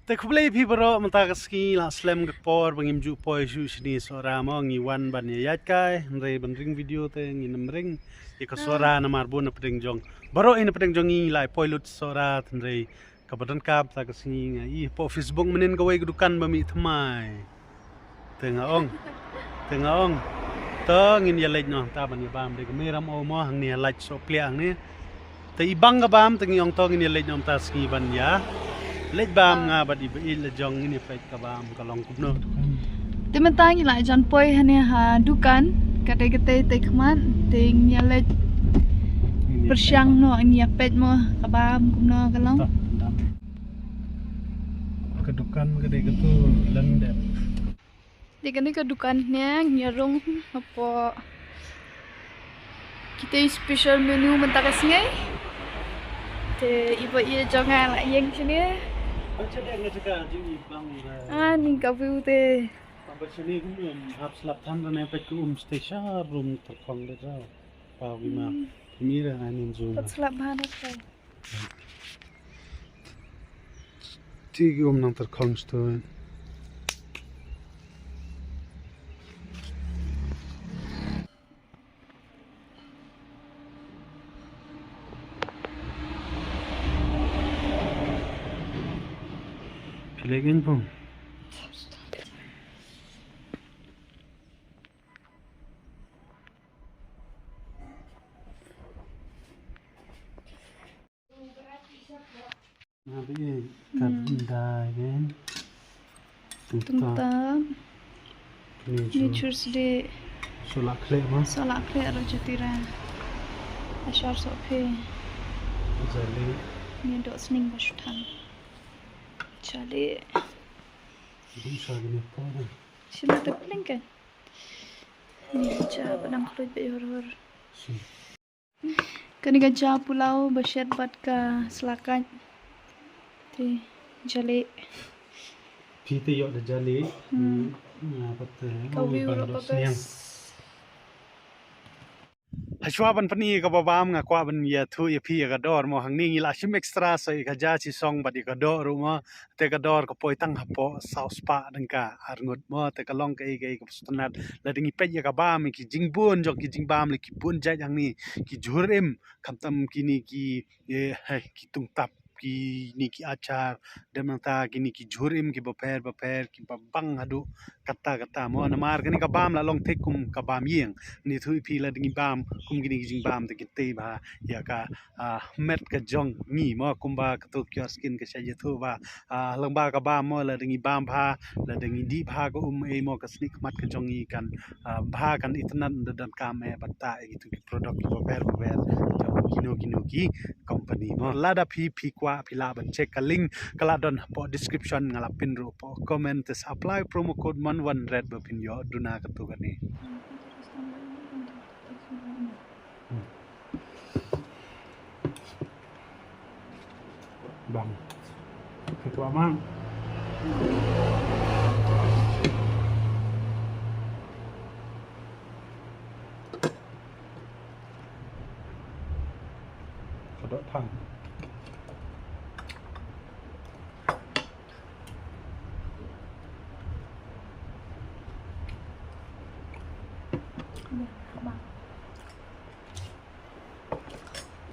แต่คุเลยพี่บรอมันตากสกีละสแลมกับปอร์บังยิมจูปอยชูชนีสรามองงี้วันบันยัดกายเรย์บันริงวิดีโอเตงงี้นำริงอีกสรานามาร์บุนปริงจงบรออินปริงจงงี้ไลปอยลุดสราทันเรย์กับบันกาบตากสกีงี้อีพอฟิสบุงมันเองก็ไว้กุกันบะมีทำไมเตงอ่องเตงงี้ยาเล็กน้องตาบันยาบามเด็กไม่รำเอามาหังเนี่ยไลท์โซเปลียงเนี่ยแต่อีบังกับบามเตงยองตองงี้ยาเล็กน้องตาสกีบันยาLaitbam nga badi il jong ini fight kabam kalong kubno. Tementang ila jan poi hane ha dukan kate tekman ting nyalet persyang no ini pet mo kabam kubno kalong. Ke dukan gede gitu lendem. Dikani ke dukan nya nyarung apa kita special menu mentak singai. Te ibu ia jangan lah yang sini. Ni kafe te. Abis ini kum hab selatan dan efek station room terkong deh tau. Pau bima mira anin zoom. Tak selap mana tau. Tiga nang terkong stone. Pilih pun. Nabi kandai kan. Tungtam. Nature de solak kle mas. solak kle rajatira. Ashar sope. Jali. Ni dok sning basutan. Chale. Bisa gini apa dah? Sila terpeling kan? Ni cha padang kulit be hor. Kani gajah pulau bersyarat buat ke selakat. Ti jale. Kita yok dah jali. Apa tu? Kau view apa bes? Hashwaban pani ka babam nga kwa ban ya thu ya phi ka dor mo hangni ngila shim extra so ka ja chi song badi ka dor mo te ka dor ka poi tang hapo sauce pa dang ka arngut mo te ka long ka ka stunat la dingi pe ya ka bam ki jingbun jok ki jingbam le ki bun ja yang ni ki jurim kamtam kini ki ki tung tap ki ni ki achar demanta kini ki jurim ki baper ki babang hadu kata mo na mar kini ka bam la long tek kum ka bam yeng ni thui pi la dingi bam kum gini jingbam te kite ba ya ka met ka jong ni mo kum ba ka tu CureSkin ka sha thu ba lang ba ka bam mo la dingi bam bha la dingi di bha ko e mo ka snik mat ka jong ni kan bha kan itnan dan ka me bata e tu product ko ber jong kino ki company mo lada pi kwa pila ban check ka link kala don po description ngala pin ro po comment tes apply promo code man 100 ba pin yo duna ka tu gani bang ketua mang kedok thang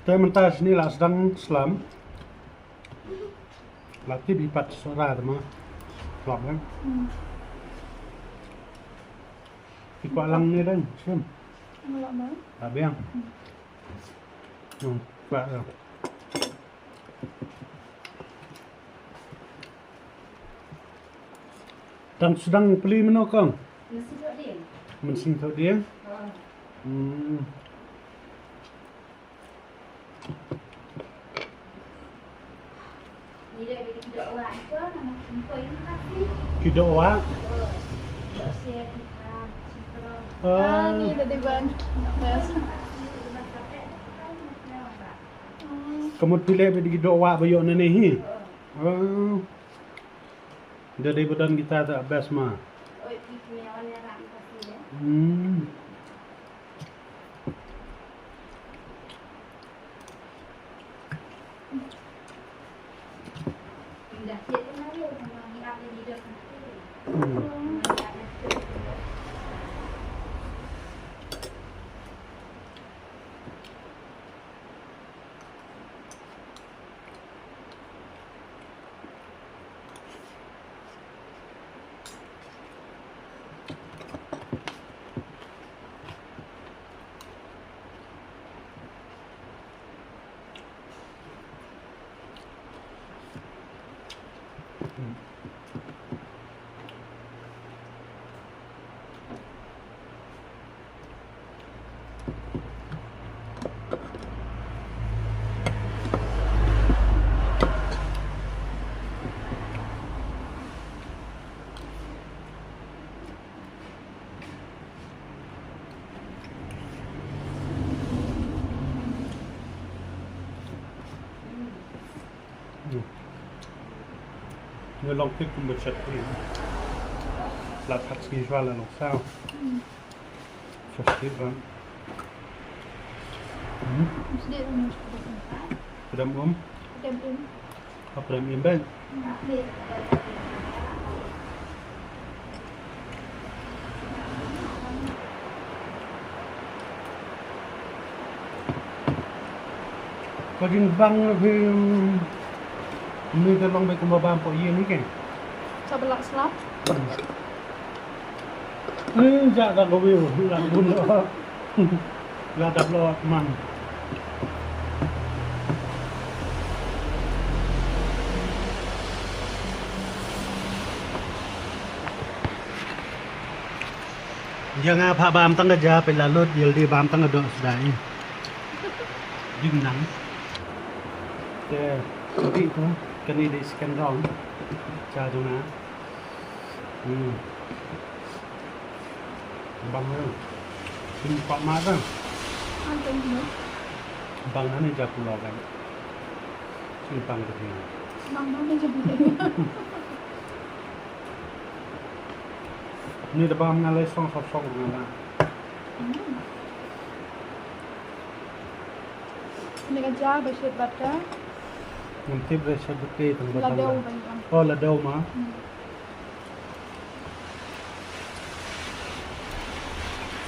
Teman-teman sini lah sedang selam. Latih bipat Sohra tu mah, kelap kan? Ikut lang ni dan, sim. Kelap mah? Habis yang. Kuat lah. Dan sedang beli mana kang? Mesin tok dia. Kita awak. Ni dah diban. Kamu pilih bagi kita awak bayar ni. Dari badan kita tak best mah. Người lòng tiếp cùng một trận thì là thật kỳ ra là nó sao thật tiếp lắm Pedam Apa pedam im bang Có Jingbam thì người ta long bay cùng bà bàm bỏ yên ấy kìa Sao bà lặng slap? Dạ là có biểu là buồn lọ là đập lọ mặn Yang apa bam tang aja pelalut yeldi bam tang ado sedai Jing nắng Đi thôi cái này để scan rong cha cho nó bằng hơn xin quạt mát không bằng nó nên chặt lò cái xin bằng được gì bằng nó nên chặtนี่ตะบามงานเลยซ่องงานละ Ini kan jah bersih baca. Nanti bersih betul tentang Ladau banyak. Oh ladau mah.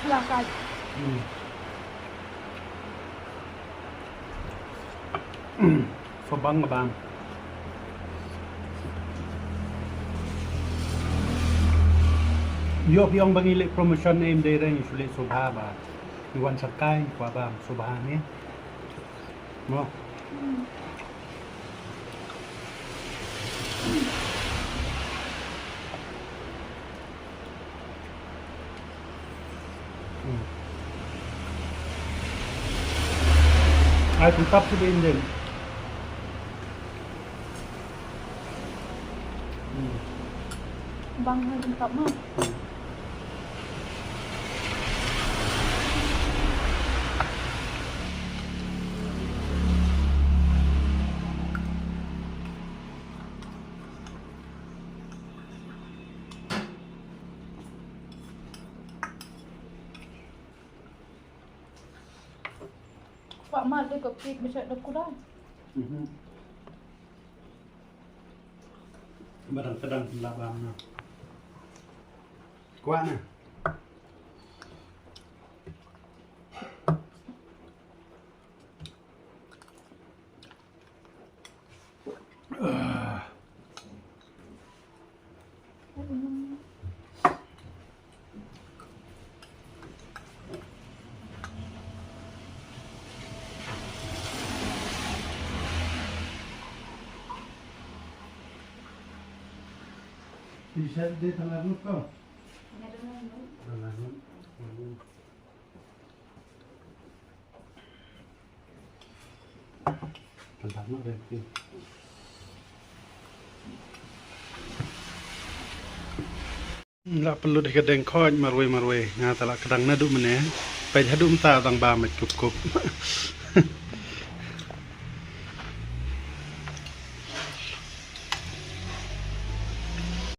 Silakan. Phobang bang. Yok yang bagi lek promotion em day ring sulit Sohra ba. Iwan sakai kwa bang Sohra ni. Mo. Ai cũng tắp cái bên đây. Bang hai tempat mah. Pak Mat dia kepik macam nak kurang. Kadang-kadang labang na. Kuha na. Bisa di tengah nut kau? Tengah nut. Tengah nut berarti. Tak perlu dikadang kau marwe. Ngah tak kadang nadu mana. Pej hadu mta tang ba mat cukup.